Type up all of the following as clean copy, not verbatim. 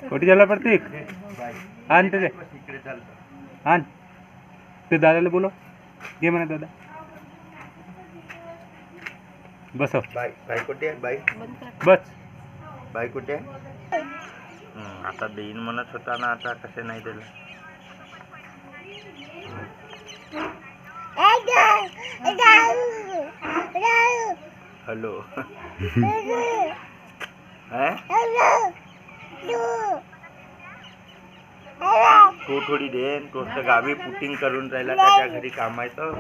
कुठे झाला प्रतीक? आण ते आण ते दादाला बोलो. घे म्हणा दादा. बस बाई कुठे आहे बाई? बस बाई कुठे आहे? आता देईन म्हणत होता ना, आता कसे नाही दिलं? हॅलो तू थोडी देन, तो तर गावी पुटिंग करून राहिला, त्याच्या घरी कामायचं.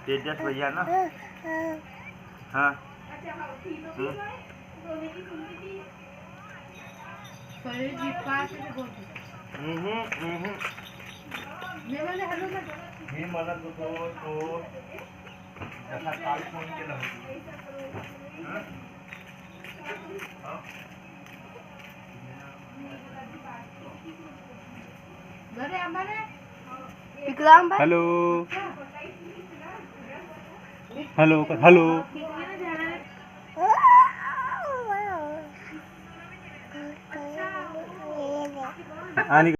तेजस भैया ना. हाँ मी म्हणत होतो तो त्याचा काल फोन केला होता. Hello hello hello. आणि